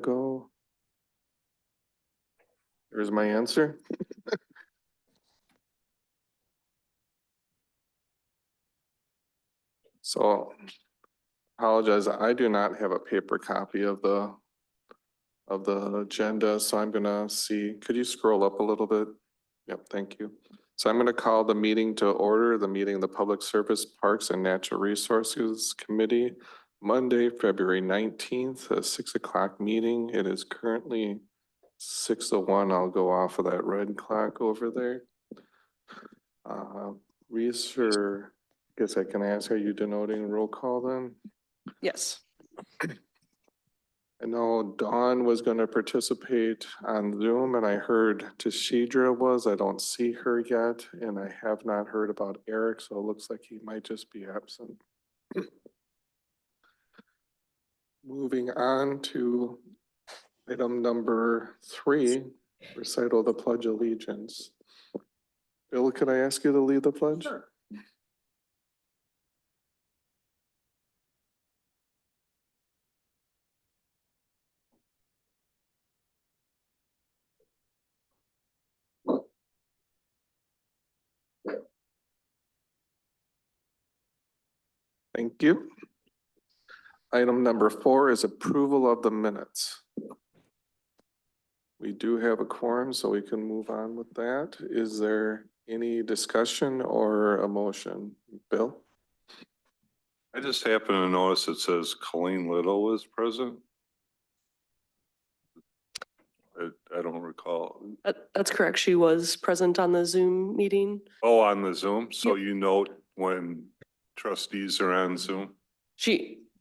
Go. Here's my answer. So apologize, I do not have a paper copy of the agenda, so I'm gonna see, could you scroll up a little bit? Yep, thank you. So I'm gonna call the meeting to order, the meeting of the Public Service Parks and Natural Resources Committee, Monday, February 19th, a 6 o'clock meeting. It is currently 6:01. I'll go off of that red clock over there. Reeser, guess I can ask, are you denoting roll call then? Yes. I know Dawn was going to participate on Zoom and I heard Tashidra was. I don't see her yet and I have not heard about Eric, so it looks like he might just be absent. Moving on to item number 3, recital of the Pledge of Allegiance. Bill, could I ask you to lead the pledge? Sure. Thank you. Item number 4 is approval of the minutes. We do have a quorum, so we can move on with that. Is there any discussion or a motion? Bill? I just happen to notice it says Colleen Little was present. I don't recall. That's correct. She was present on the Zoom meeting. Oh, on the Zoom? So Yep. you note when trustees are on Zoom?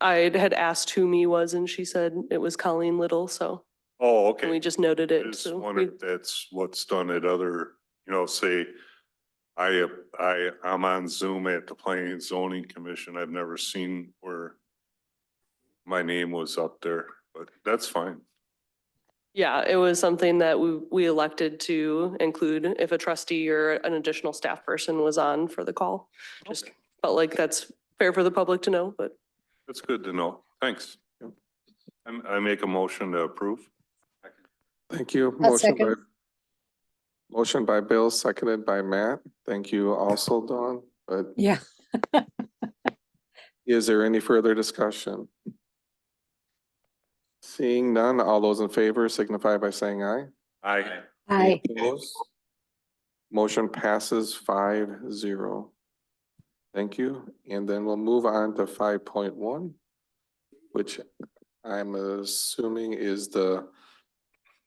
I had asked who me was and she said it was Colleen Little, so Oh, and we okay. just noted I it. just So wonder if that's what's done at other, say, I'm on Zoom at the Planning and Zoning Commission. I've never seen where my name was up there, but that's fine. yeah, it was something that we elected to include if a trustee or an additional staff person was on for the call. Just felt like that's fair for the public to know, but That's good to know. Thanks. I make a motion to approve. Thank you. I'll second. Motion by Bill, seconded by Matt. Thank you also, Dawn. But Yeah. is there any further discussion? Seeing none, all those in favor signify by saying aye. Aye. Aye. Opposed? Motion passes 5-0. Thank you. And then we'll move on to 5.1, which I'm assuming is the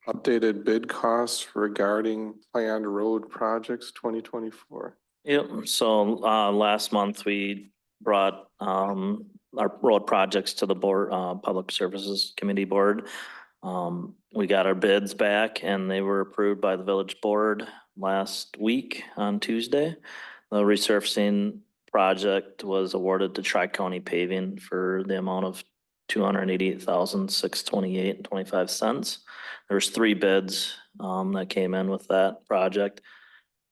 updated bid costs regarding planned road projects 2024. Yep, so last month we brought our road projects to the board, Public Services Committee Board. We got our bids back and they were approved by the village board last week on Tuesday. The resurfacing project was awarded to Tri-County Paving for the amount of $288,628.25. There's 3 bids that came in with that project.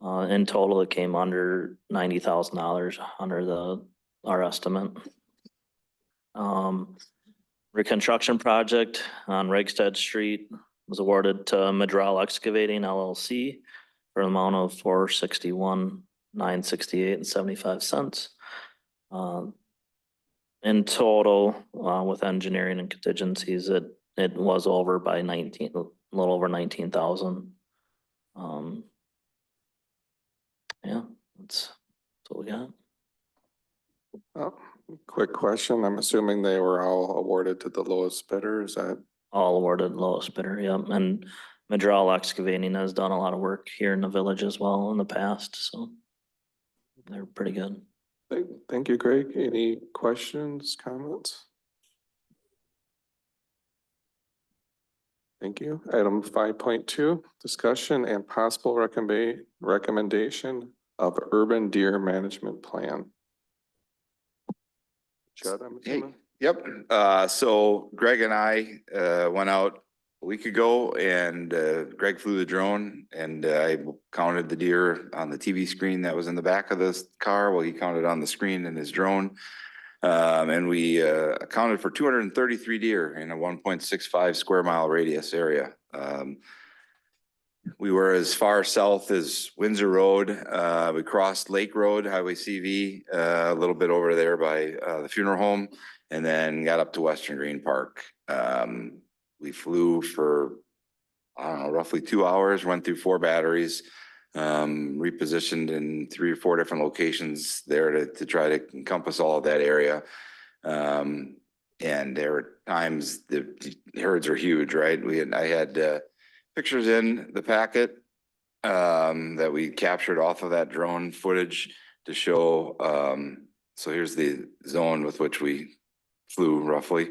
In total, it came under $90,000 under our estimate. Reconstruction project on Regstead Street was awarded to Madrell Excavating LLC for an amount of $461,968.75. In total, with engineering and contingencies, it was over by a little over 19,000. Yeah, that's what we got. Oh, quick question. I'm assuming they were all awarded to the lowest bidder. Is that? All awarded lowest bidder, yep. And Madrell Excavating has done a lot of work here in the village as well in the past, so they're pretty good. Thank you, Greg. Any questions, comments? Thank you. Item 5.2, discussion and possible recommendation of urban deer management plan. Judd, I'm assuming? Yep. So Greg and I went out a week ago and Greg flew the drone and I counted the deer on the TV screen that was in the back of this car. Well, he counted on the screen in his drone. And we accounted for 233 deer in a 1.65 square mile radius area. We were as far south as Windsor Road. We crossed Lake Road, Highway CV, a little bit over there by the funeral home, and then got up to Western Green Park. We flew for, I don't know, roughly 2 hours, went through 4 batteries, repositioned in 3 or 4 different locations there to try to encompass all of that area. And there were times the herds are huge, right? I had pictures in the packet that we captured off of that drone footage to show. So here's the zone with which we flew roughly.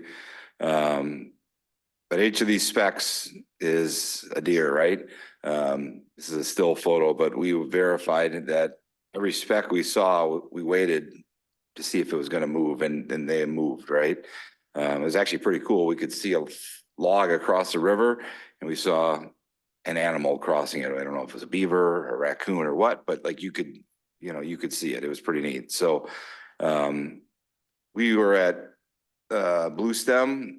But each of these specks is a deer, right? This is a still photo, but we verified that every speck we saw, we waited to see if it was going to move, and they moved, right? It was actually pretty cool. We could see a log across the river, and we saw an animal crossing it. I don't know if it was a beaver, a raccoon, or what, but like you could see it. It was pretty neat. So we were at Blue Stem.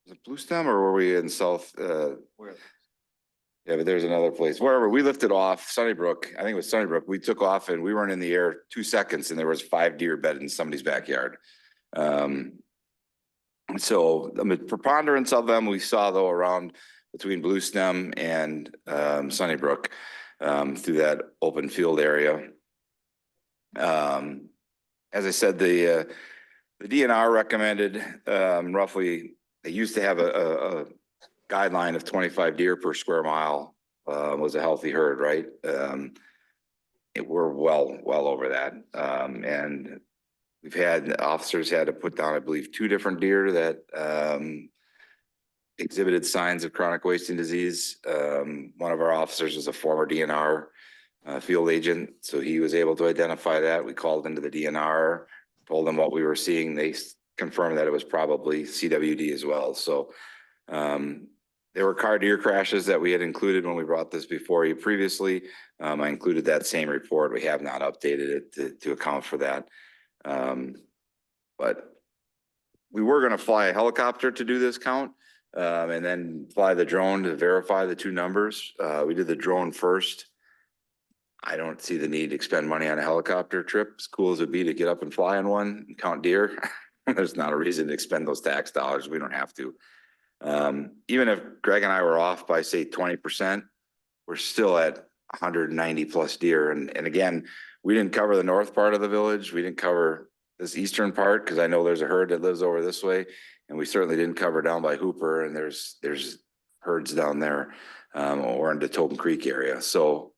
Was it Blue Stem, or were we in South? Yeah, but there's another place. Wherever we lifted off, Sunnybrook, I think it was Sunnybrook. We took off and we weren't in the air 2 seconds, and there was 5 deer bedded in somebody's backyard. So the preponderance of them we saw though around between Blue Stem and Sunnybrook through that open field area. As I said, the DNR recommended roughly. They used to have a guideline of 25 deer per square mile was a healthy herd, right? We're well over that, and we've had officers had to put down, I believe, 2 different deer that exhibited signs of chronic wasting disease. One of our officers is a former DNR field agent, so he was able to identify that. We called into the DNR, told them what we were seeing. They confirmed that it was probably CWD as well. So there were car deer crashes that we had included when we brought this before you previously. I included that same report. We have not updated it to account for that. But we were going to fly a helicopter to do this count and then fly the drone to verify the 2 numbers. We did the drone first. I don't see the need to expend money on a helicopter trip. As cool as it'd be to get up and fly in one and count deer, there's not a reason to expend those tax dollars. We don't have to. Even if Greg and I were off by say 20%, we're still at 190 plus deer. And again, we didn't cover the north part of the village. We didn't cover this eastern part because I know there's a herd that lives over this way. And we certainly didn't cover down by Hooper, and there's herds down there or in the Tobin Creek area. So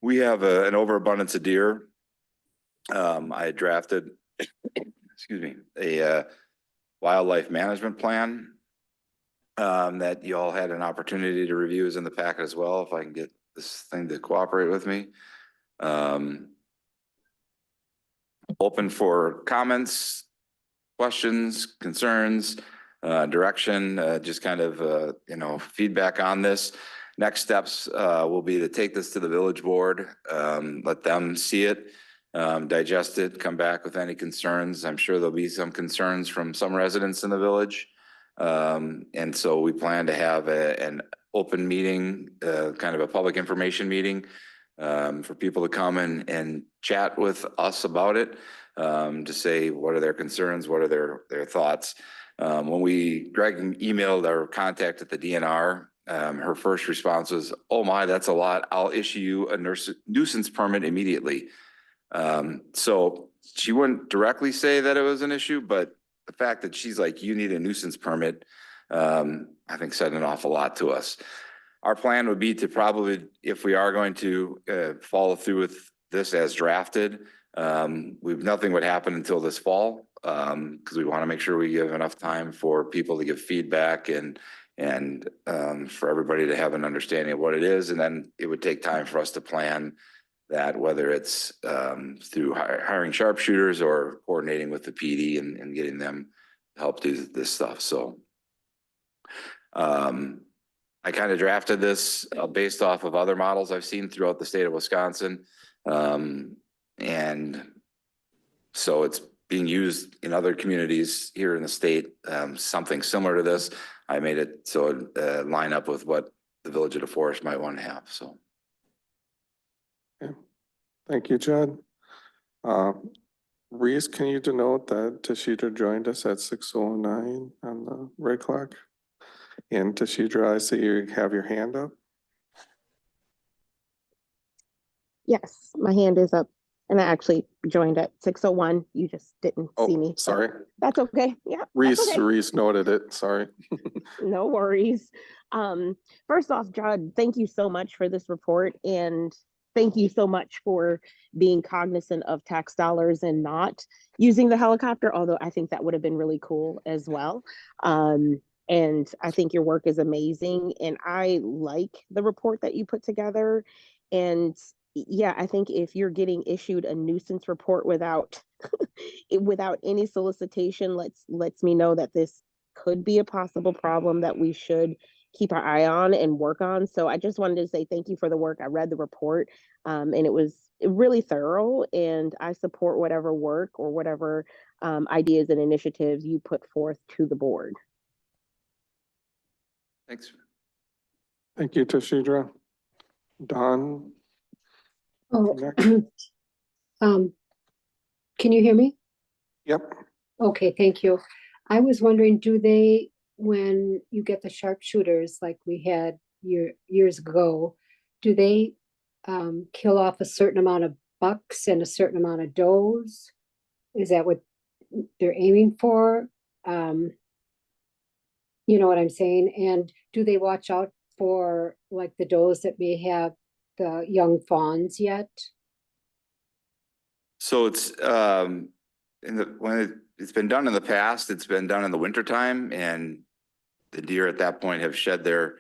we have an overabundance of deer. I had drafted, excuse me, a wildlife management plan that you all had an opportunity to review is in the packet as well. If I can get this thing to cooperate with me. Open for comments, questions, concerns, direction, just kind of, feedback on this. Next steps will be to take this to the village board, let them see it, digest it, come back with any concerns. I'm sure there'll be some concerns from some residents in the village. And so we plan to have an open meeting, kind of a public information meeting for people to come and chat with us about it, to say what are their concerns, what are their thoughts. When Greg emailed our contact at the DNR, her first response was, "Oh my, that's a lot. I'll issue you a nuisance permit immediately." So she wouldn't directly say that it was an issue, but the fact that she's like, "You need a nuisance permit," I think said an awful lot to us. Our plan would be to probably, if we are going to follow through with this as drafted, nothing would happen until this fall, because we want to make sure we give enough time for people to give feedback and for everybody to have an understanding of what it is. And then it would take time for us to plan that, whether it's through hiring sharpshooters or coordinating with the PD and getting them to help do this stuff. So I kind of drafted this based off of other models I've seen throughout the state of Wisconsin. And so it's being used in other communities here in the state, something similar to this. I made it so it line up with what the Village of DeForest might want to have, so. Thank you, Judd. Reese, can you denote that Tashidra joined us at 6:09 on the red clock? And Tashidra, I see you have your hand up. Yes, my hand is up and I actually joined at 6:01. You just didn't see Oh, me. so sorry. That's okay. Yeah. that's Reese, okay. Reese noted it, sorry. No worries. First off, Judd, thank you so much for this report and thank you so much for being cognizant of tax dollars and not using the helicopter, although I think that would have been really cool as well. And I think your work is amazing and I like the report that you put together. And yeah, I think if you're getting issued a nuisance report without without any solicitation, lets me know that this could be a possible problem that we should keep our eye on and work on. So I just wanted to say thank you for the work. I read the report and it was really thorough and I support whatever work or whatever ideas and initiatives you put forth to the board. Thanks. Thank you, Tashidra. Don? Oh, next. can you hear me? Yep. Okay, thank you. I was wondering, do they, when you get the sharpshooters like we had years ago, do they kill off a certain amount of bucks and a certain amount of does? Is that what they're aiming for? You know what I'm saying? And do they watch out for like the does that may have the young fawns yet? So it's, it's been done in the past, it's been done in the wintertime and the deer at that point have shed their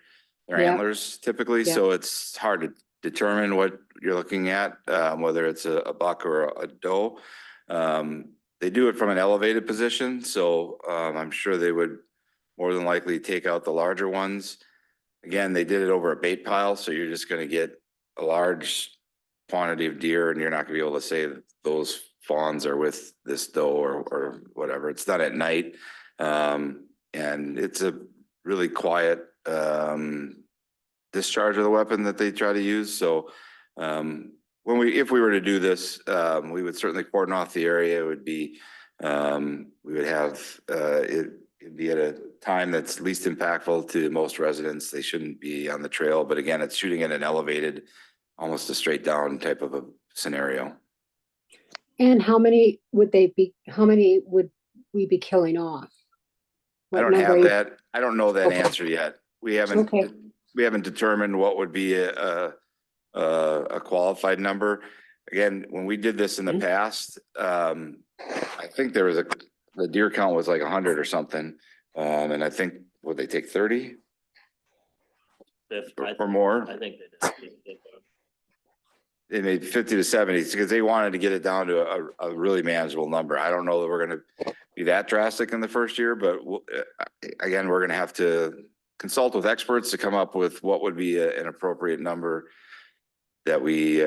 Yeah. antlers typically, Yeah. so it's hard to determine what you're looking at, whether it's a buck or a doe. They do it from an elevated position, so I'm sure they would more than likely take out the larger ones. Again, they did it over a bait pile, so you're just gonna get a large quantity of deer and you're not gonna be able to say that those fawns are with this doe or whatever. It's done at night. And it's a really quiet discharge of the weapon that they try to use. So if we were to do this, we would certainly cordon off the area. It would be, we would have it'd be at a time that's least impactful to most residents. They shouldn't be on the trail, but again, it's shooting at an elevated, almost a straight down type of a scenario. And how many would we be killing off? I What don't number have you- that. I don't know that Okay. answer yet. We Okay. haven't determined what would be a qualified number. Again, when we did this in the past, I think there was the deer count was like 100 or something. And I think, would they take 30 or more? I think they did. They made 50 to 70 because they wanted to get it down to a really manageable number. I don't know that we're going to be that drastic in the first year, but again, we're going to have to consult with experts to come up with what would be an appropriate number that we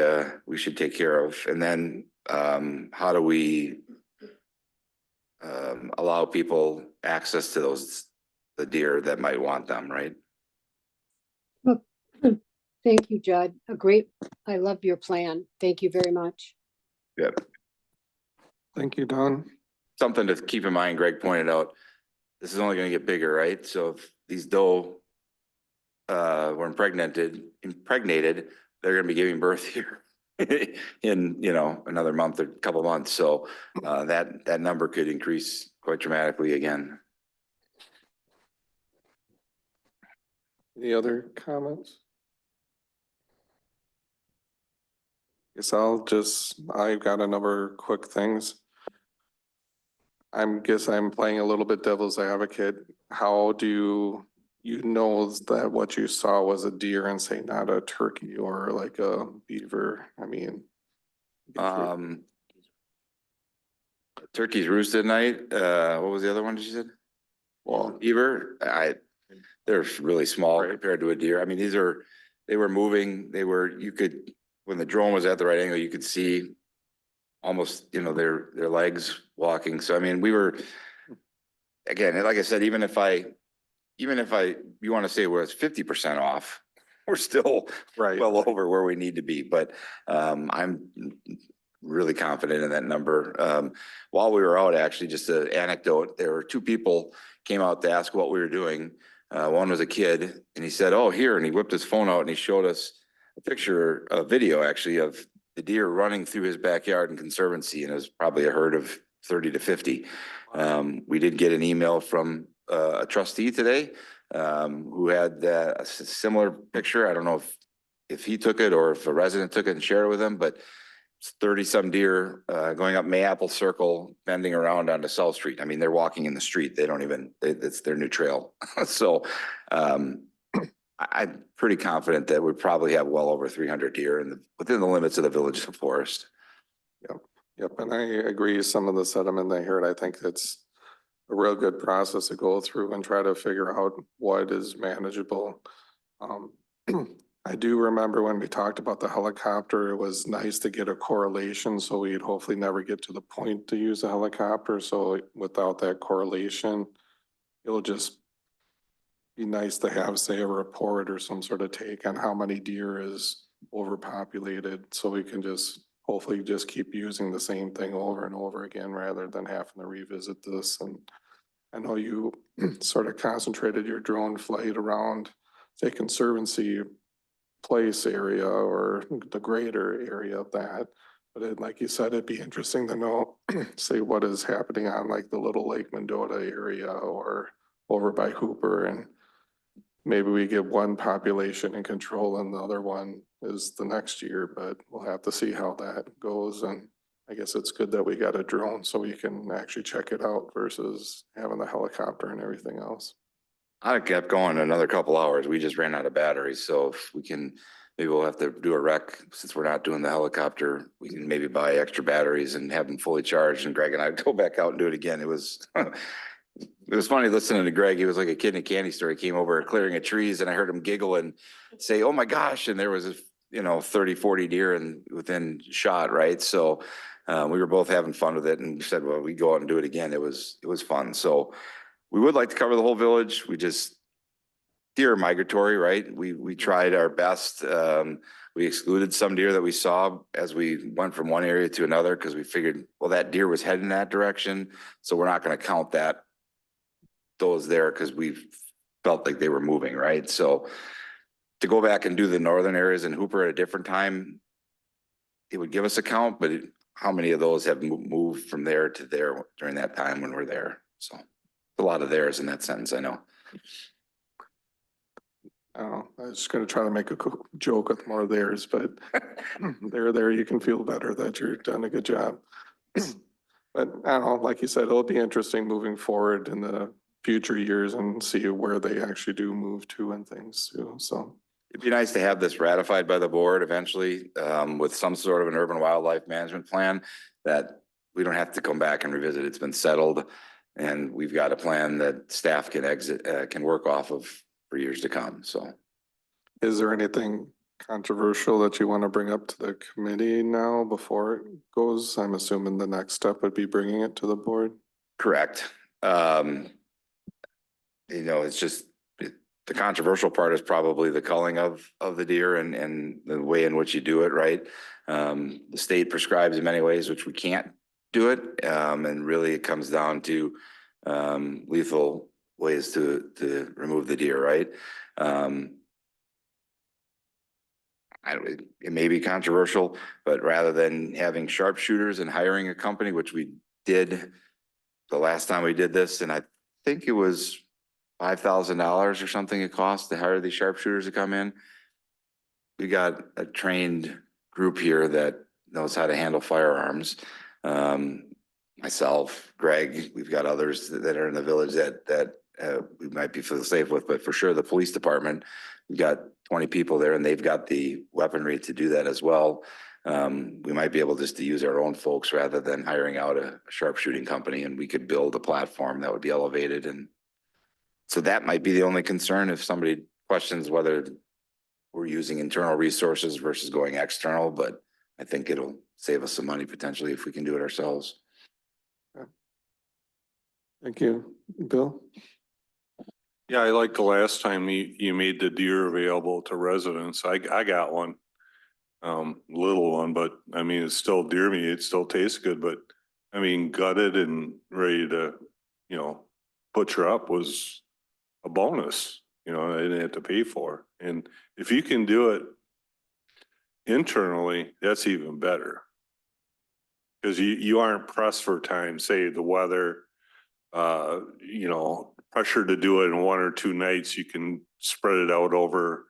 should take care of. And then how do we allow people access to the deer that might want them, right? Thank you, Judd. I love your plan. Thank you very much. Yeah. Thank you, Don. Something to keep in mind, Greg pointed out, this is only going to get bigger, right? So if these doe were impregnated, they're going to be giving birth here in, another month or couple months. So that number could increase quite dramatically again. Any other comments? Guess I've got a number of quick things. I'm playing a little bit devil's advocate. How do you know that what you saw was a deer and say not a turkey or like a beaver? I mean. Turkeys roosted at night. What was the other one you said? Well, Beaver. They're really small Right. compared to a deer. I mean, they were moving. When the drone was at the right angle, you could see almost, you know, their legs walking. So I mean, we were, again, like I said, even if you want to say we're 50% off, we're still Right. well over where we need to be, but I'm really confident in that number. While we were out, actually, just an anecdote, there were two people came out to ask what we were doing. One was a kid and he said, "Oh, here," and he whipped his phone out and he showed us a video actually of the deer running through his backyard in Conservancy, and it was probably a herd of 30 to 50. We did get an email from a trustee today who had a similar picture. I don't know if he took it or if a resident took it and shared it with him, but it's 30 some deer going up Mayapple Circle, bending around onto South Street. I mean, they're walking in the street. They don't even, it's their new trail. So I'm pretty confident that we probably have well over 300 deer within the limits of the Village of Forest. Yep, and I agree, some of the sentiment I heard, I think it's a real good process to go through and try to figure out what is manageable. I do remember when we talked about the helicopter, it was nice to get a correlation, so we'd hopefully never get to the point to use a helicopter. So without that correlation, it'll just be nice to have, say, a report or some sort of take on how many deer is overpopulated, so we can just hopefully just keep using the same thing over and over again rather than having to revisit this. And I know you sort of concentrated your drone flight around, say, Conservancy Place area or the greater area of that. But like you said, it'd be interesting to know, say, what is happening on like the Little Lake Mendota area or over by Hooper, and maybe we get one population in control and the other one is the next year, but we'll have to see how that goes. And I guess it's good that we got a drone so we can actually check it out versus having the helicopter and everything else. I kept going another couple hours. We just ran out of batteries. So if we can, maybe we'll have to do a rec since we're not doing the helicopter. We can maybe buy extra batteries and have them fully charged, and Greg and I go back out and do it again. It was funny listening to Greg. He was like a kid in a candy store. He came over clearing of trees and I heard him giggle and say, "Oh my gosh." And there was, 30, 40 deer within shot. Right. So we were both having fun with it and said, well, we go out and do it again. It was fun. So we would like to cover the whole village. Deer are migratory, right? We tried our best. We excluded some deer that we saw as we went from one area to another because we figured, well, that deer was heading that direction. So we're not going to count those there because we felt like they were moving, right? So to go back and do the northern areas in Hooper at a different time, it would give us a count, but how many of those have moved from there to there during that time when we're there? So a lot of theirs in that sense, I know. I was just gonna try to make a joke with more of theirs, but they're there, you can feel better that you're done a good job. But I don't know, like you said, it'll be interesting moving forward in the future years and see where they actually do move to and things too, so. It'd be nice to have this ratified by the board eventually, with some sort of an urban wildlife management plan that we don't have to come back and revisit. It's been settled. And we've got a plan that staff can work off of for years to come, so. Is there anything controversial that you want to bring up to the committee now before it goes? I'm assuming the next step would be bringing it to the board. Correct. It's just, the controversial part is probably the culling of the deer and the way in which you do it, right? The state prescribes in many ways, which we can't do it. And really it comes down to lethal ways to remove the deer, right? It may be controversial, but rather than having sharpshooters and hiring a company, which we did the last time we did this, and I think it was $5,000 or something it cost to hire these sharpshooters to come in. We got a trained group here that knows how to handle firearms. Myself, Greg, we've got others that are in the village that we might be feel safe with, but for sure the police department, we've got 20 people there and they've got the weaponry to do that as well. We might be able just to use our own folks rather than hiring out a sharpshooting company, and we could build a platform that would be elevated. And so that might be the only concern if somebody questions whether we're using internal resources versus going external, but I think it'll save us some money potentially if we can do it ourselves. Thank you. Bill? Yeah, I like the last time you made the deer available to residents. I got one. Little one, but I mean, it's still deer meat. It still tastes good, but I mean, gutted and ready to, butcher up was a bonus, I didn't have to pay for. And if you can do it internally, that's even better. Cause you aren't pressed for time, say the weather, pressure to do it in 1 or 2 nights, you can spread it out over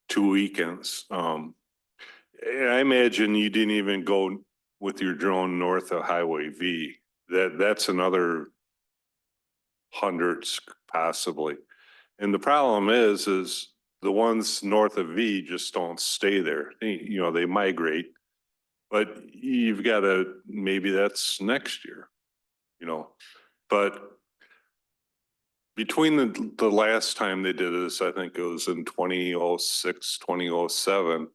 2 weekends. I imagine you didn't even go with your drone north of Highway V. That's another hundreds possibly. And the problem is the ones north of V just don't stay there. They migrate. But you've got to, maybe that's next year, but between the last time they did this, I think it was in 2006, 2007.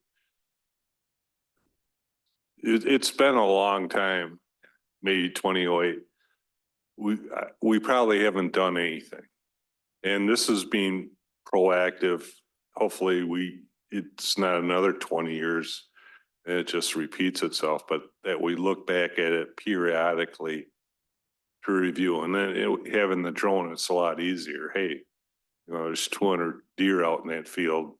It's been a long time, maybe 2008. We probably haven't done anything. And this is being proactive. Hopefully it's not another 20 years and it just repeats itself, but that we look back at it periodically to review. And then having the drone, it's a lot easier. Hey, there's 200 deer out in that field,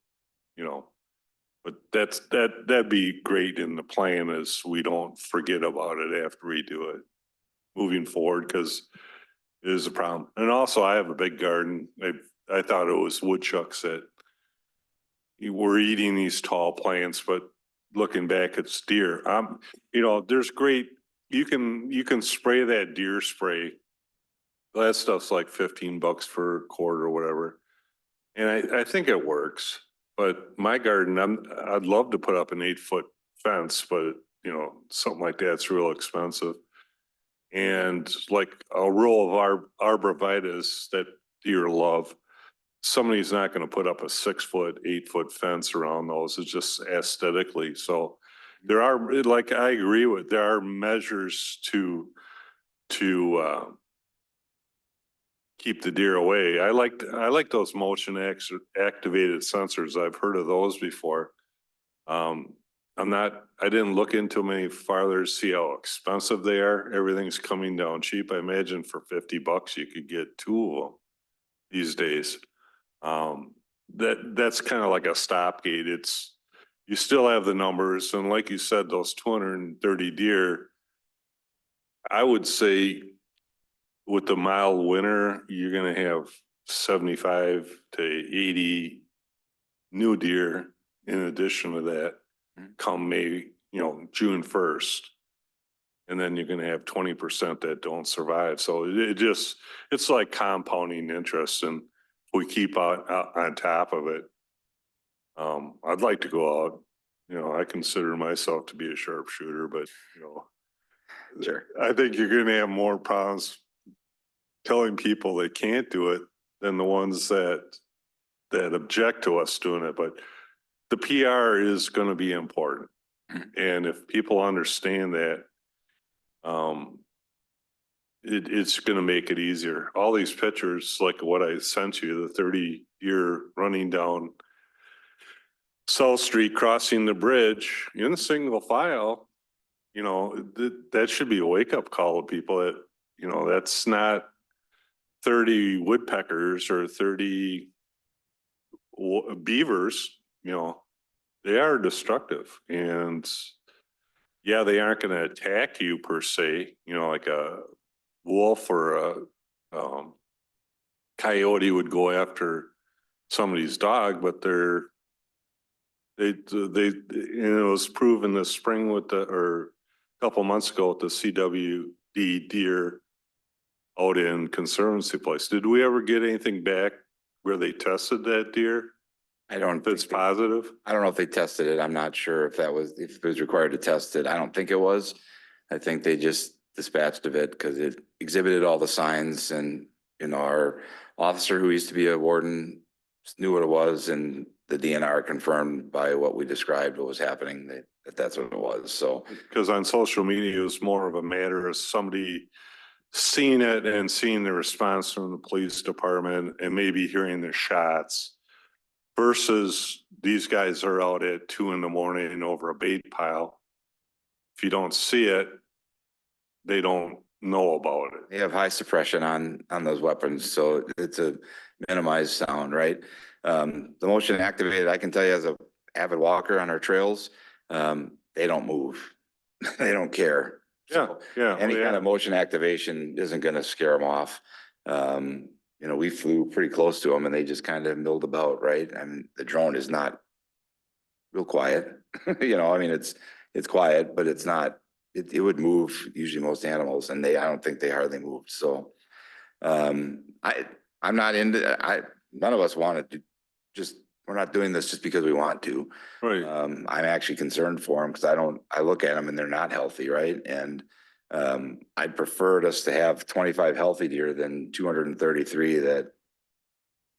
but that'd be great in the plan is we don't forget about it after we do it moving forward, because it is a problem. And also I have a big garden. I thought it was woodchucks that were eating these tall plants, but looking back, it's deer. There's great, you can spray that deer spray. That stuff's like $15 for a quart or whatever. And I think it works, but my garden, I'd love to put up an 8-foot fence, but something like that's real expensive. And like a row of arborvitaes that deer love, somebody's not going to put up a 6-foot, 8-foot fence around those. It's just aesthetically. So there are, like, I agree with, there are measures to keep the deer away. I like those motion activated sensors. I've heard of those before. I didn't look into them any farther to see how expensive they are. Everything's coming down cheap. I imagine for $50 you could get 2 of them these days. That's kind of like a stopgate. You still have the numbers, and like you said, those 230 deer, I would say with the mild winter, you're gonna have 75 to 80 new deer in addition to that come May, June 1st. And then you're gonna have 20% that don't survive. So it's like compounding interest, and if we keep on top of it. I'd like to go out, I consider myself to be a sharpshooter, but Sure. I think you're gonna have more problems telling people they can't do it than the ones that object to us doing it. But the PR is gonna be important. And if people understand that, it's gonna make it easier. All these pictures, like what I sent you, the 30-year running down South Street, crossing the bridge in single file, that should be a wake-up call to people that, that's not 30 woodpeckers or 30 beavers, they are destructive. And yeah, they aren't going to attack you per se, like a wolf or a coyote would go after somebody's dog, but and it was proven this spring or a couple months ago with the CWD deer out in Conservancy Place. Did we ever get anything back where they tested that deer? I don't If it's positive? I don't know if they tested it. I'm not sure if it was required to test it. I don't think it was. I think they just dispatched of it because it exhibited all the signs, and, our officer who used to be a warden knew what it was, and the DNR confirmed by what we described what was happening, that that's what it was. So, Because on social media, it was more of a matter of somebody seeing it and seeing the response from the police department and maybe hearing the shots versus these guys are out at 2 a.m. over a bait pile. If you don't see it, they don't know about it. they have high suppression on those weapons, so it's a minimized sound, right? The motion activated, I can tell you as a avid walker on our trails, they don't move. They don't care. Yeah, So yeah. any yeah. kind of motion activation isn't gonna scare them off. You know, we flew pretty close to them and they just kind of milled about, right? And the drone is not real quiet. You know, I mean, it's quiet, but it's not, it would move usually most animals and I don't think they hardly moved. So, I'm not none of us wanted to just, we're not doing this just because we want to. Right. I'm actually concerned for them because I look at them and they're not healthy, right? And I'd prefer us to have 25 healthy deer than 233 that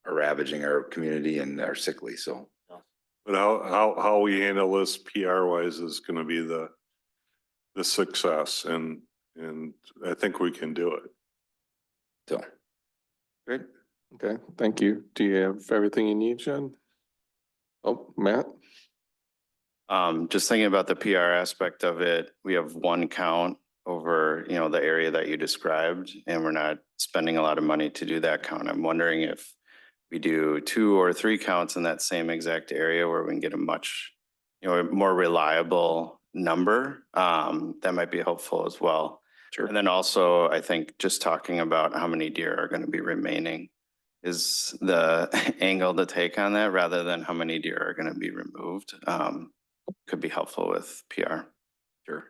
are ravaging our community and are sickly. So But how we handle this PR wise is gonna be the success and I think we can do it. great. Okay, thank you. Do you have everything you need, Jen? Oh, Matt? Just thinking about the PR aspect of it, we have one count over, you know, the area that you described, and we're not spending a lot of money to do that count. I'm wondering if we do 2 or 3 counts in that same exact area where we can get a much, you know, more reliable number, that might be helpful as well. Sure. And then also, I think just talking about how many deer are going to be remaining is the angle to take on that rather than how many deer are going to be removed. Could be helpful with PR. Sure.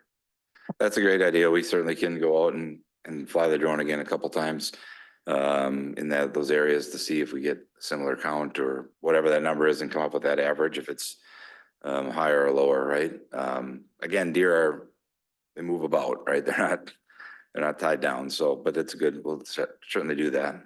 That's a great idea. We certainly can go out and fly the drone again a couple times in those areas to see if we get a similar count or whatever that number is and come up with that average if it's higher or lower, right? Again, deer they move about, right? They're not tied down. So, but it's good. We'll certainly do that.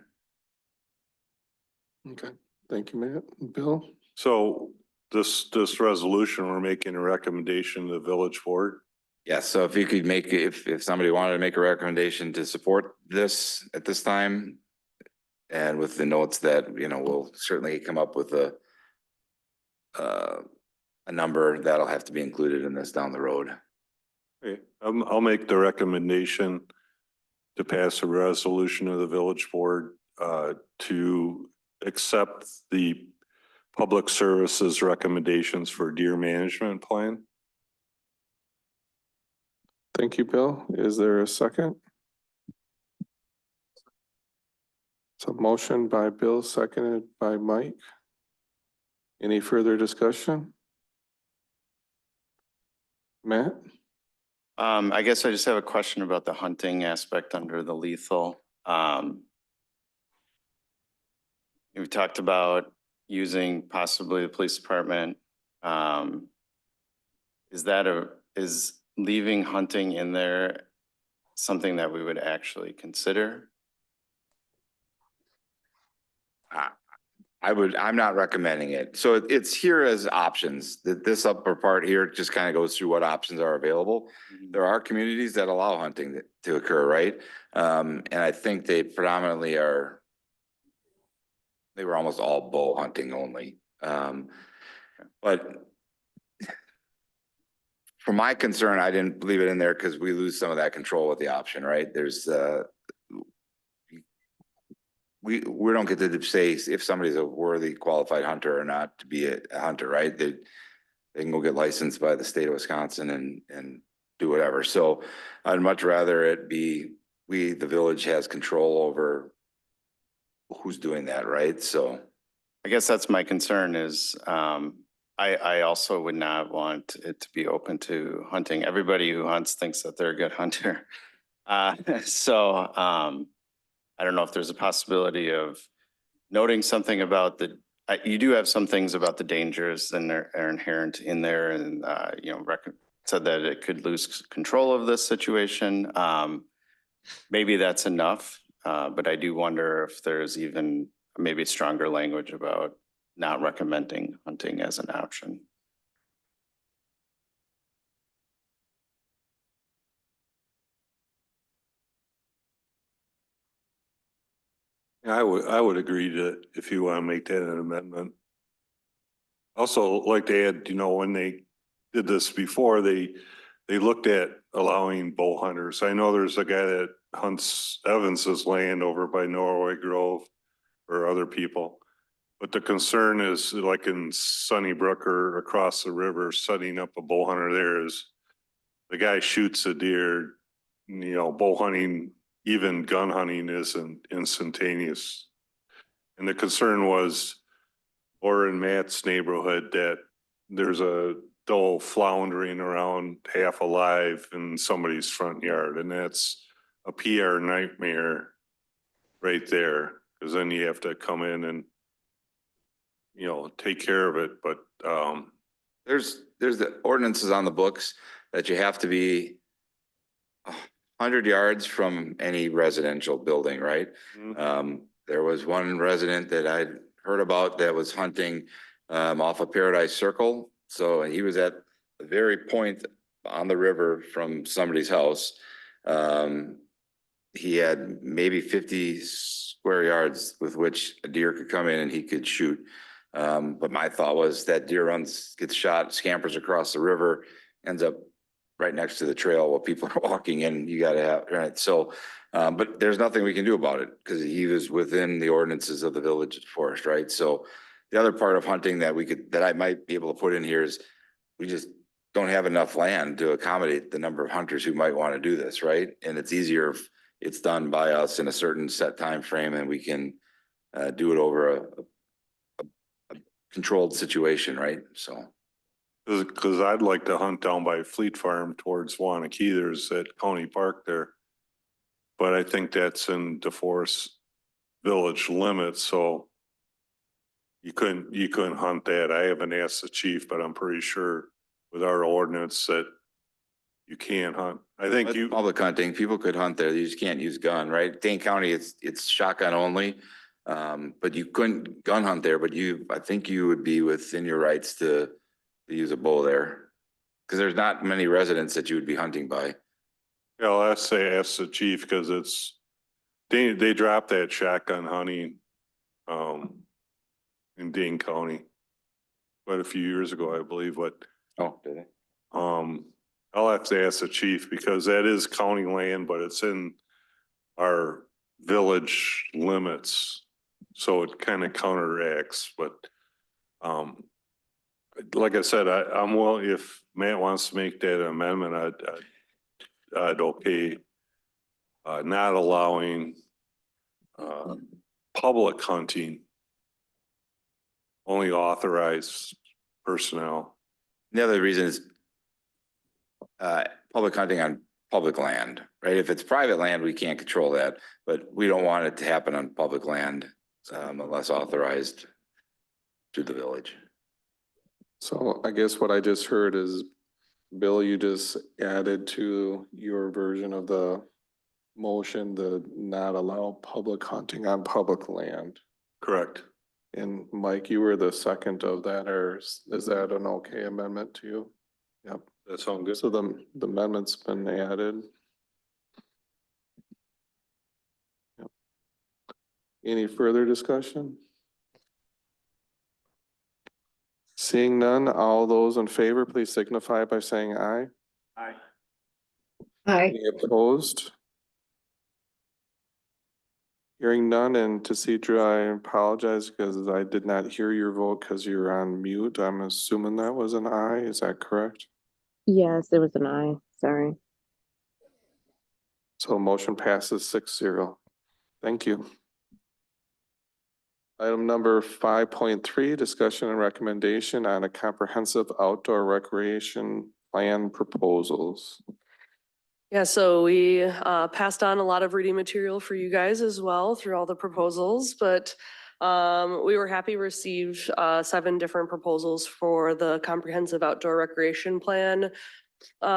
Okay, thank you, Matt. Bill? So this resolution, we're making a recommendation to the village board. Yes, so if you could make, if somebody wanted to make a recommendation to support this at this time, and with the notes that, you know, we'll certainly come up with a number that'll have to be included in this down the road. Okay, I'll make the recommendation to pass a resolution of the village board to accept the public services recommendations for deer management plan. Thank you, Bill. Is there a second? So motion by Bill, seconded by Mike. Any further discussion? Matt? I guess I just have a question about the hunting aspect under the lethal. We talked about using possibly the police department. Is leaving hunting in there something that we would actually consider? I'm not recommending it. So it's here as options. This upper part here just kind of goes through what options are available. There are communities that allow hunting to occur, right? And I think they predominantly they were almost all bow hunting only. But for my concern, I didn't leave it in there because we lose some of that control with the option, right? There's we don't get to say if somebody's a worthy qualified hunter or not to be a hunter, right? They can go get licensed by the state of Wisconsin and do whatever. So I'd much rather it be the village has control over who's doing that, right? So I guess that's my concern is, I also would not want it to be open to hunting. Everybody who hunts thinks that they're a good hunter. I don't know if there's a possibility of noting something about you do have some things about the dangers and are inherent in there and, you know, said that it could lose control of this situation. Maybe that's enough, but I do wonder if there's even maybe stronger language about not recommending hunting as an option. I would agree to, if you want to make that an amendment. Also, like to add, when they did this before, they looked at allowing bow hunters. I know there's a guy that hunts Evans's land over by Norway Grove or other people. But the concern is like in Sunnybrook or across the river, setting up a bow hunter there is the guy shoots a deer, bow hunting, even gun hunting isn't instantaneous. And the concern was, or in Matt's neighborhood, that there's a doe floundering around half alive in somebody's front yard, and that's a PR nightmare right there, because then you have to come in and take care of it, but There's the ordinances on the books that you have to be 100 yards from any residential building, right? There was one resident that I'd heard about that was hunting off of Paradise Circle. So he was at the very point on the river from somebody's house. He had maybe 50 square yards with which a deer could come in and he could shoot. But my thought was that deer gets shot, scampers across the river, ends up right next to the trail while people are walking in. You gotta have, right? So, but there's nothing we can do about it because he was within the ordinances of the village forest, right? So the other part of hunting that I might be able to put in here is we just don't have enough land to accommodate the number of hunters who might want to do this, right? And it's easier if it's done by us in a certain set time frame and we can do it over a controlled situation, right? So. because I'd like to hunt down by Fleet Farm towards Wanakee. There's that county park there. But I think that's in DeForest Village limits, so you couldn't hunt that. I haven't asked the chief, but I'm pretty sure with our ordinance that you can't hunt. I think With public hunting, people could hunt there. You just can't use gun, right? Dane County, it's shotgun only. But you couldn't gun hunt there, but I think you would be within your rights to use a bow there. Cause there's not many residents that you would be hunting by. Yeah, I'll ask the chief, because they dropped that shotgun hunting in Dane County quite a few years ago, I believe, but Oh, did they? I'll have to ask the chief because that is county land, but it's in our village limits. So it kind of counteracts, but like I said, I'm willing, if Matt wants to make that amendment, I'd okay not allowing public hunting, only authorized personnel. The other reason is public hunting on public land, right? If it's private land, we can't control that, but we don't want it to happen on public land unless authorized through the village. So I guess what I just heard is, Bill, you just added to your version of the motion to not allow public hunting on public land. Correct. And Mike, you were the second of that, or is that an okay amendment to you? Yep. That sounds good. So the amendment's been added. Yep. Any further discussion? Seeing none, all those in favor, please signify by saying aye. Aye. Hi. Any opposed? Hearing none, and Deidre, I apologize because I did not hear your vote because you're on mute. I'm assuming that was an aye, is that correct? Yes, it was an aye. Sorry. So motion passes 6-0. Thank you. Item number 5.3, discussion and recommendation on a comprehensive outdoor recreation plan proposals. Yeah, so we passed on a lot of reading material for you guys as well through all the proposals, but we were happy to receive 7 different proposals for the comprehensive outdoor recreation plan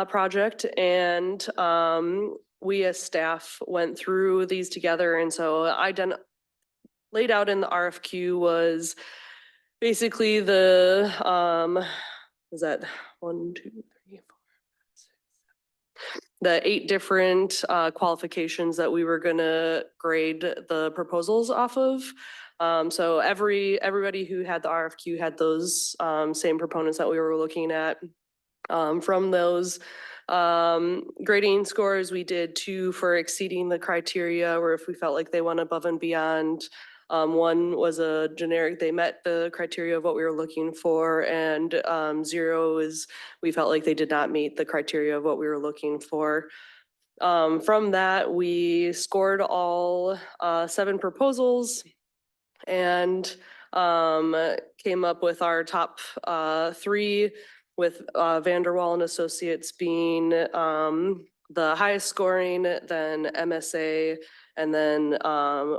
project. And we as staff went through these together. And so laid out in the RFQ was basically is that 1, 2, 3, 4, 5, 6, the 8 different qualifications that we were gonna grade the proposals off of. So everybody who had the RFQ had those same proponents that we were looking at. From those grading scores, we did 2 for exceeding the criteria, or if we felt like they went above and beyond. 1 was a generic, they met the criteria of what we were looking for, and 0 is we felt like they did not meet the criteria of what we were looking for. From that, we scored all 7 proposals and came up with our top 3, with Vanderwall and Associates being the highest scoring, then MSA, and then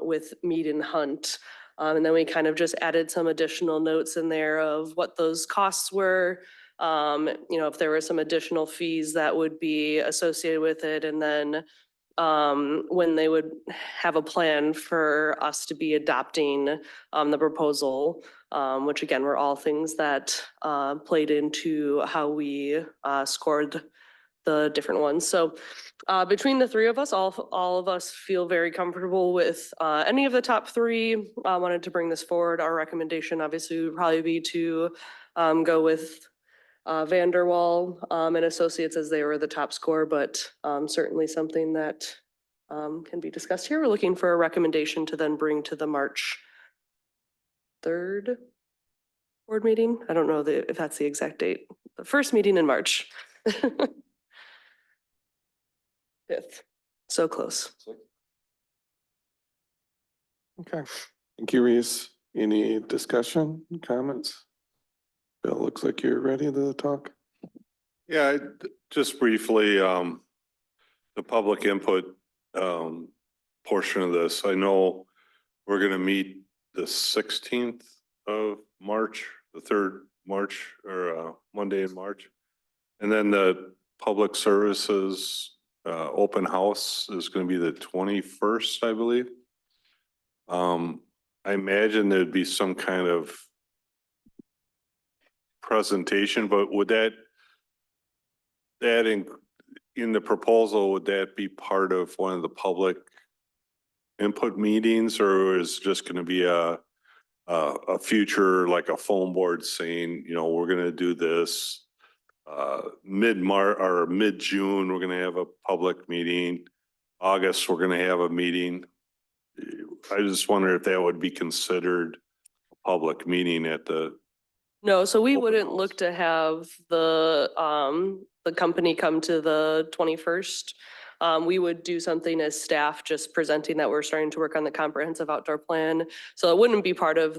with Mead and Hunt. And then we kind of just added some additional notes in there of what those costs were, if there were some additional fees that would be associated with it, and then when they would have a plan for us to be adopting the proposal, which again were all things that played into how we scored the different ones. So between the 3 of us, all of us feel very comfortable with any of the top 3. I wanted to bring this forward. Our recommendation obviously would probably be to go with Vanderwall and Associates, as they were the top score, but certainly something that can be discussed here. We're looking for a recommendation to then bring to the March 3rd board meeting. I don't know if that's the exact date. The first meeting in March. 5th. So close. Okay, thank you, Reese. Any discussion, comments? Bill, looks like you're ready to talk. Yeah, just briefly, the public input portion of this. I know we're gonna meet the 16th of March, the 3rd March, or Monday in March. And then the public services open house is gonna be the 21st, I believe. I imagine there'd be some kind of presentation, but would that in the proposal, would that be part of one of the public input meetings, or is just gonna be a future, like a phone board saying, we're gonna do this mid-March or mid-June, we're gonna have a public meeting. August, we're gonna have a meeting. I just wonder if that would be considered a public meeting at the. No, so we Open wouldn't house. look to have the company come to the 21st. We would do something as staff, just presenting that we're starting to work on the comprehensive outdoor plan. So it wouldn't be part of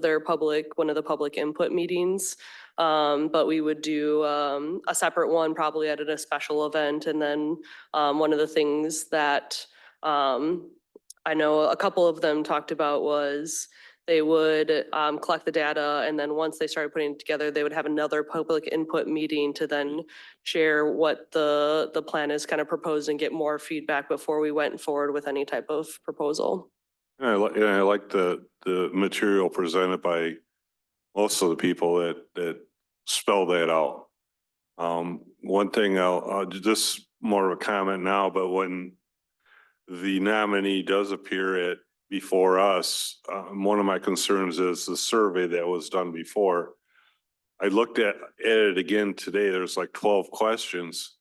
one of the public input meetings. But we would do a separate one, probably at a special event. And then one of the things that I know a couple of them talked about was they would collect the data, and then once they started putting it together, they would have another public input meeting to then share what the plan is kind of proposed and get more feedback before we went forward with any type of proposal. And I like the material presented by most of the people that spell that out. One thing I'll just more of a comment now, but when the nominee does appear before us, one of my concerns is the survey that was done before. I looked at it again today. There's like 12 questions.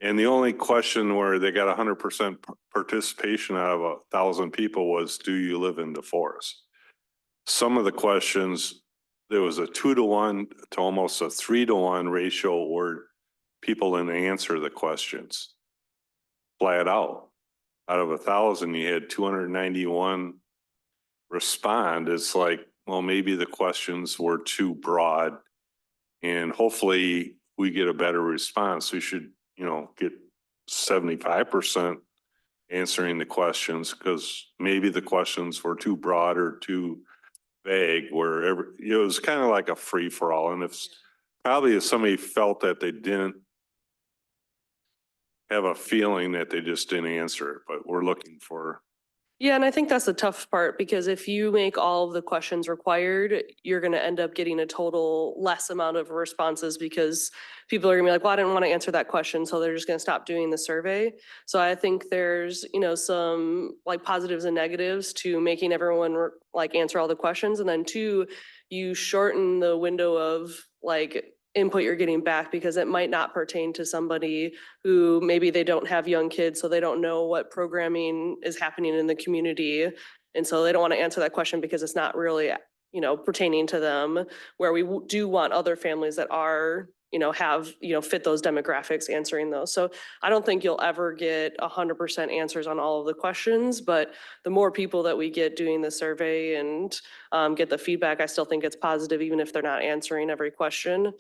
And the only question where they got 100% participation out of 1,000 people was, do you live in DeForest? Some of the questions, there was a 2-to-1 to almost a 3-to-1 ratio where people didn't answer the questions flat out. Out of 1,000, you had 291 respond. It's like, well, maybe the questions were too broad, and hopefully we get a better response. We should, get 75% answering the questions, because maybe the questions were too broad or too vague, wherever it was kind of like a free for all. And if somebody felt that they didn't have a feeling that they just didn't answer it, but we're looking for Yeah, and I think that's the tough part because if you make all of the questions required, you're gonna end up getting a total less amount of responses because people are gonna be like, well, I didn't want to answer that question, so they're just gonna stop doing the survey. So I think there's, some like positives and negatives to making everyone like answer all the questions. And then two, you shorten the window of like input you're getting back because it might not pertain to somebody who maybe they don't have young kids, so they don't know what programming is happening in the community. And so they don't want to answer that question because it's not really, pertaining to them, where we do want other families that are, have, fit those demographics answering those. So I don't think you'll ever get 100% answers on all of the questions, but the more people that we get doing the survey and get the feedback, I still think it's positive, even if they're not answering every question.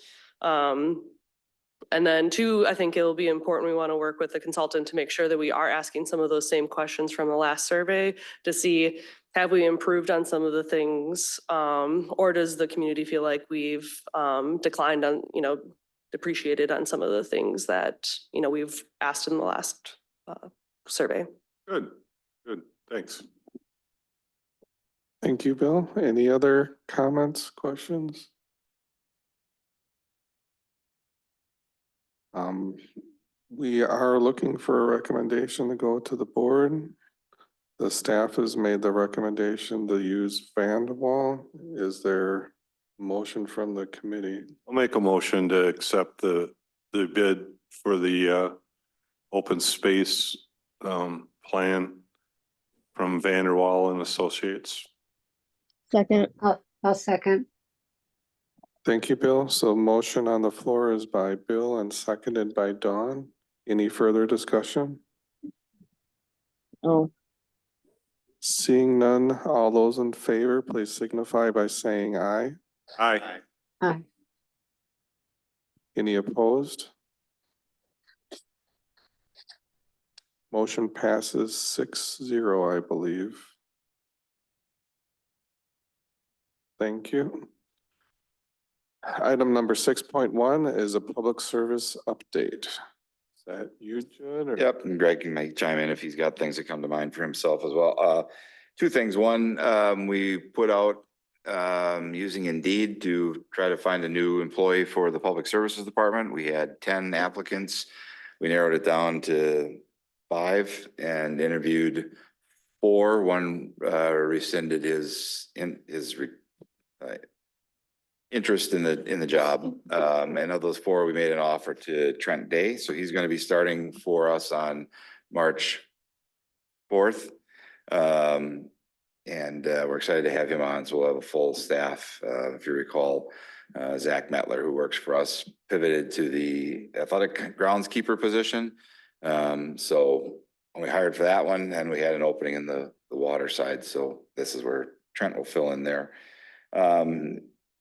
And then two, I think it'll be important, we want to work with the consultant to make sure that we are asking some of those same questions from the last survey to see, have we improved on some of the things? Or does the community feel like we've declined on, depreciated on some of the things that, we've asked in the last survey? Good, good, thanks. Thank you, Bill. Any other comments, questions? We are looking for a recommendation to go to the board. The staff has made the recommendation to use Vanderwall. Is there a motion from the committee? I'll make a motion to accept the bid for the open space plan from Vanderwall and Associates. Second. I'll second. Thank you, Bill. So motion on the floor is by Bill and seconded by Dawn. Any further discussion? Oh, Seeing none, all those in favor, please signify by saying aye. Aye. Aye. Any opposed? Motion passes 6-0, I believe. Thank you. Item number 6.1 is a public service update. Is that you, Judd? or- Yep, and Greg can chime in if he's got things that come to mind for himself as well. Two things. One, we put out using Indeed to try to find a new employee for the Public Services Department. We had 10 applicants. We narrowed it down to 5 and interviewed 4. One rescinded his interest in the job. And of those 4, we made an offer to Trent Day. So he's going to be starting for us on March 4th. And we're excited to have him on. So we'll have a full staff. If you recall, Zach Metler, who works for us, pivoted to the athletic groundskeeper position. So we hired for that one, and we had an opening in the water side. So this is where Trent will fill in there.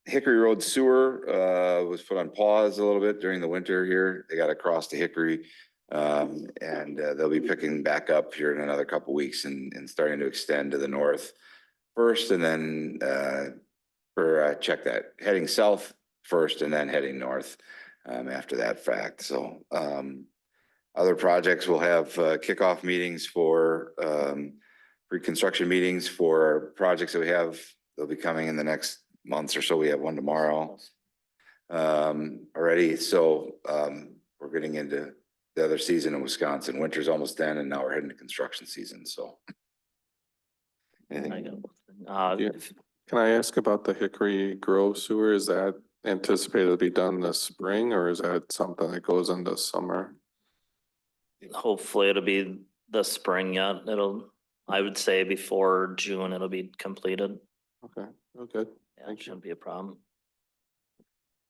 Hickory Road Sewer was put on pause a little bit during the winter here. They got across to Hickory. And they'll be picking back up here in another couple weeks and starting to extend to the north first, and then check that, heading south first and then heading north after that fact. So other projects will have kickoff meetings for pre-construction meetings for projects that we have. They'll be coming in the next months or so. We have one tomorrow already. So we're getting into the other season in Wisconsin. Winter's almost done, and now we're heading to construction season. So. Anything? Yeah. Can I ask about the Hickory Grove sewer? Is that anticipated to be done this spring, or is that something that goes into summer? Hopefully it'll be the spring yet. I would say before June, it'll be completed. Okay, oh, good. Yeah, Thank it you. shouldn't be a problem.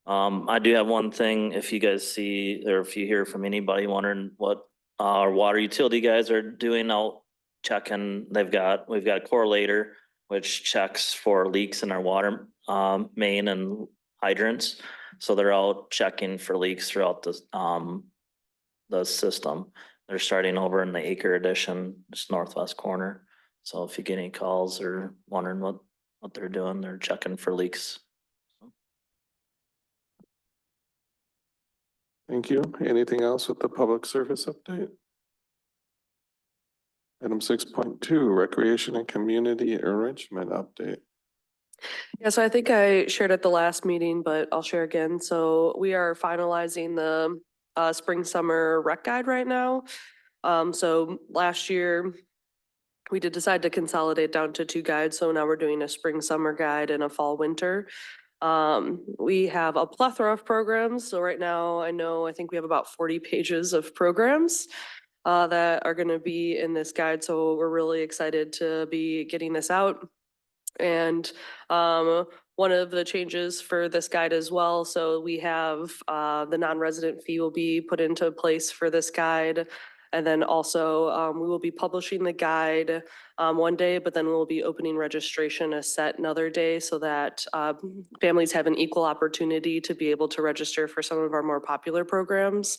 I do have one thing, if you guys see, or if you hear from anybody wondering what our water utility guys are doing out checking, we've got a correlator which checks for leaks in our water main and hydrants. So they're out checking for leaks throughout the system. They're starting over in the Acre Addition, just northwest corner. So if you get any calls or wondering what they're doing, they're checking for leaks. Thank you. Anything else with the public service update? Item 6.2, recreation and community enrichment update. Yeah, so I think I shared at the last meeting, but I'll share again. So we are finalizing the spring, summer rec guide right now. So last year, we did decide to consolidate down to 2 guides. So now we're doing a spring, summer guide and a fall, winter. We have a plethora of programs. So right now, I think we have about 40 pages of programs that are going to be in this guide. So we're really excited to be getting this out. And one of the changes for this guide as well, so we have the non-resident fee will be put into place for this guide. And then also we will be publishing the guide one day, but then we'll be opening registration a set another day so that families have an equal opportunity to be able to register for some of our more popular programs.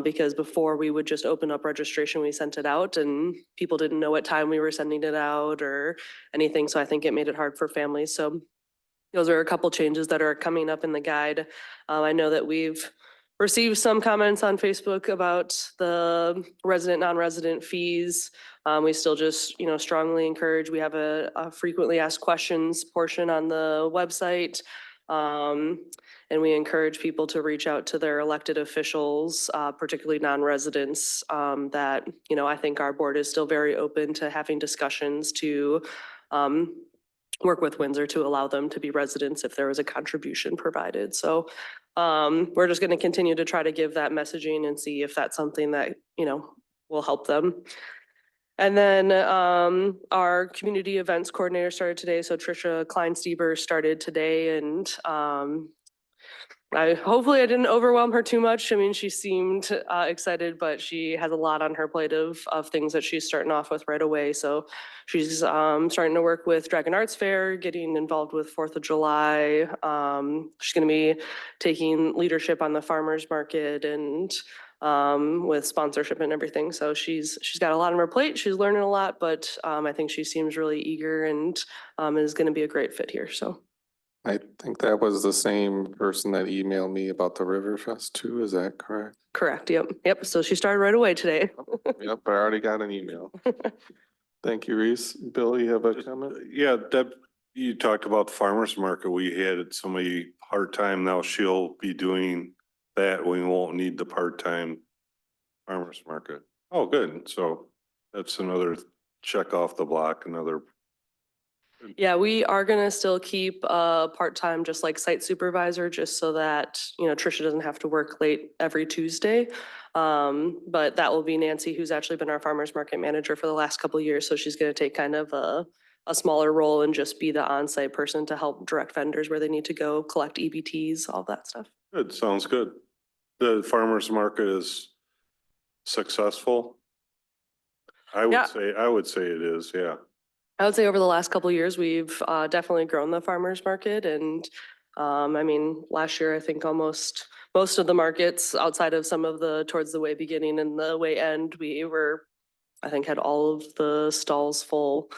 Because before we would just open up registration, we sent it out and people didn't know what time we were sending it out or anything. So I think it made it hard for families. So those are a couple changes that are coming up in the guide. I know that we've received some comments on Facebook about the resident, non-resident fees. We still just, strongly encourage, we have a frequently asked questions portion on the website. And we encourage people to reach out to their elected officials, particularly non-residents, that, I think our board is still very open to having discussions to work with Windsor to allow them to be residents if there was a contribution provided. So we're just going to continue to try to give that messaging and see if that's something that, will help them. And then our community events coordinator started today. So Trisha Klein-Stieber started today, and hopefully I didn't overwhelm her too much. I mean, she seemed excited, but she has a lot on her plate of things that she's starting off with right away. So she's starting to work with Dragon Arts Fair, getting involved with 4th of July. She's going to be taking leadership on the farmers market and with sponsorship and everything. So she's got a lot on her plate. She's learning a lot, but I think she seems really eager and is going to be a great fit here. So. I think that was the same person that emailed me about the Riverfest too. Is that correct? Correct. Yep. So she started right away today. Yep, I already got an email. Thank you, Reese. Bill, you have a comment? Yeah, Deb, you talked about the farmer's market. We had somebody part-time. Now she'll be doing that. We won't need the part-time farmer's market. Oh, good. So that's another check off the block, another. Yeah, we are gonna still keep part-time, just like site supervisor, just so that, Trisha doesn't have to work late every Tuesday. But that will be Nancy, who's actually been our farmer's market manager for the last couple of years. So she's gonna take kind of a smaller role and just be the on-site person to help direct vendors where they need to go, collect EBTs, all that stuff. Good, sounds good. The farmer's market is successful. I would say it is, yeah. I would say over the last couple of years, we've definitely grown the farmers market. And I mean, last year, I think most of the markets outside of some of the towards the way beginning and the way end, I think had all of the stalls full.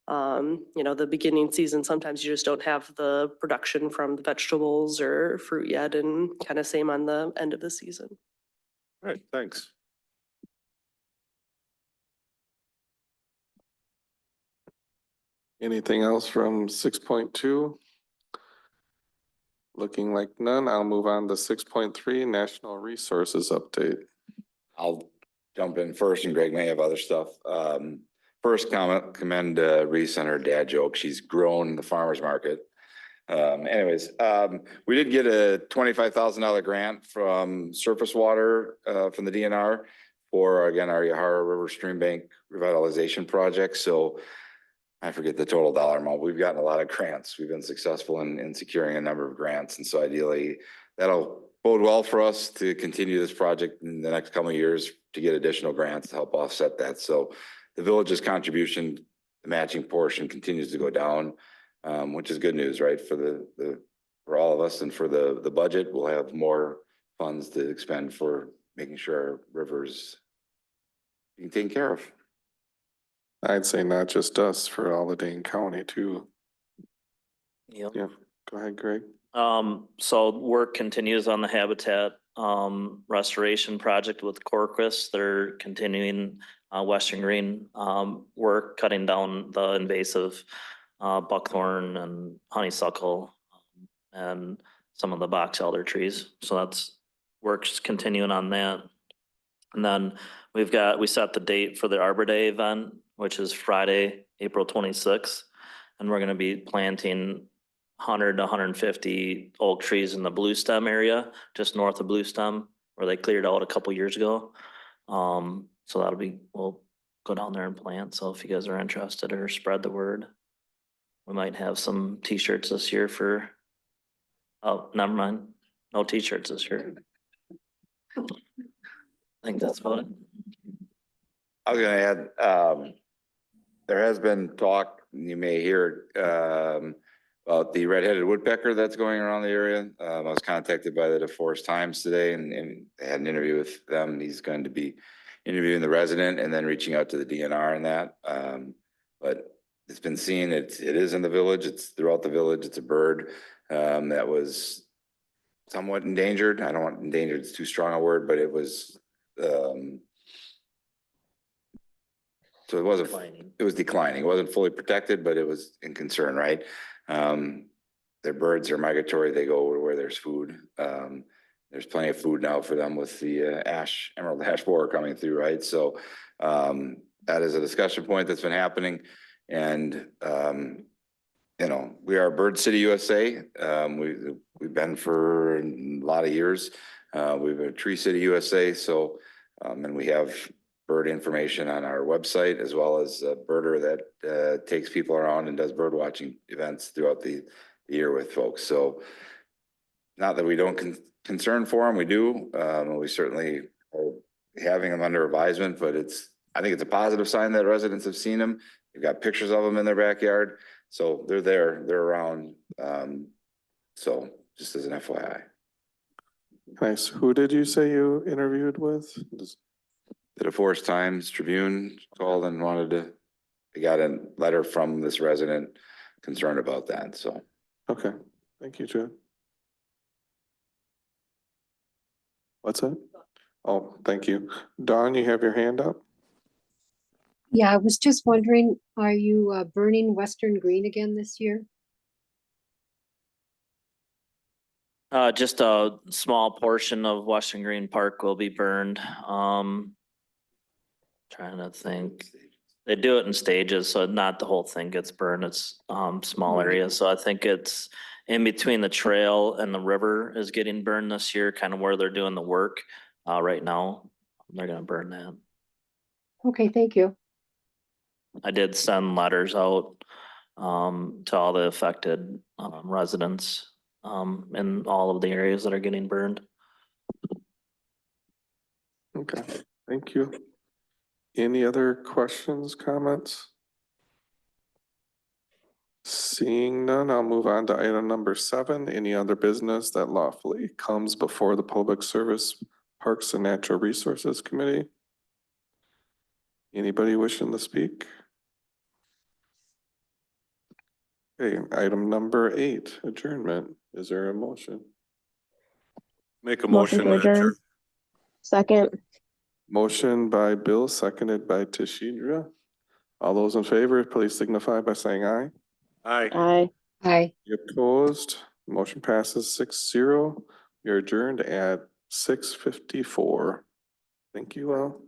The beginning season, sometimes you just don't have the production from the vegetables or fruit yet, and kind of same on the end of the season. All right, thanks. Anything else from 6.2? Looking like none, I'll move on to 6.3, National Resources Update. I'll jump in first and Greg may have other stuff. First commend Reese on her dad joke. She's grown the farmer's market. We did get a $25,000 grant from surface water from the DNR for, again, our Yahara River Stream Bank revitalization project. So I forget the total dollar amount. We've gotten a lot of grants. We've been successful in securing a number of grants. And so ideally that'll bode well for us to continue this project in the next couple of years to get additional grants to help offset that. So the village's contribution, the matching portion continues to go down, which is good news, right? For all of us and for the budget, we'll have more funds to expend for making sure our rivers being taken care of. I'd say not just us, for all of Dane County too. Yep. Yeah, go ahead, Greg. So work continues on the habitat restoration project with Corquist. They're continuing Western Green, work, cutting down the invasive, buckthorn and honeysuckle, and some of the box elder trees. So that's works continuing on that. And then we set the date for the Arbor Day event, which is Friday, April 26th. And we're gonna be planting 100 to 150 oak trees in the Blue Stem area, just north of Blue Stem, where they cleared out a couple years ago. So we'll go down there and plant. So if you guys are interested, or spread the word. We might have some t-shirts this year oh, never mind. No t-shirts this year. I think that's about it. I was gonna add, there has been talk, you may hear, about the red-headed woodpecker that's going around the area. I was contacted by the DeForest Times today and they had an interview with them. He's going to be interviewing the resident and then reaching out to the DNR and that. But it's been seen, it is in the village, it's throughout the village. It's a bird, that was somewhat endangered. I don't want endangered, it's too strong a word, but it was, so it wasn't, Declining. it was declining. It wasn't fully protected, but it was in concern, right? Their birds are migratory. They go where there's food. There's plenty of food now for them with the emerald ash borer coming through, right? So that is a discussion point that's been happening. And you know, we are Bird City USA. We've been for a lot of years. We've been Tree City USA. So and we have bird information on our website, as well as a birder that takes people around and does bird watching events throughout the year with folks. So not that we don't concern for them, we do. We certainly are having them under advisement, but I think it's a positive sign that residents have seen them. They've got pictures of them in their backyard. So they're there, they're around. So just as an FYI. Nice. Who did you say you interviewed with? The DeForest Times Tribune called and they got a letter from this resident concerned about that, so. Okay, thank you, Judd. What's that? Oh, thank you. Dawn, you have your hand up? Yeah, I was just wondering, are you burning Western Green again this year? Just a small portion of Western Green Park will be burned. Trying to think. They do it in stages, so not the whole thing gets burned. It's small areas. So I think it's in between the trail and the river is getting burned this year, kind of where they're doing the work right now. They're gonna burn that. Okay, thank you. I did send letters out to all the affected residents in all of the areas that are getting burned. Okay, thank you. Any other questions, comments? Seeing none, I'll move on to item number 7. Any other business that lawfully comes before the Public Service Parks and Natural Resources Committee? Anybody wishing to speak? Okay, item number 8, adjournment. Is there a motion? Make a Motion motion to to adjourn. adjourn. Second. Motion by Bill, seconded by Tashidra. All those in favor, please signify by saying aye. Aye. Aye. Aye. You opposed? Motion passes 6-0. You're adjourned at 6:54. Thank you all.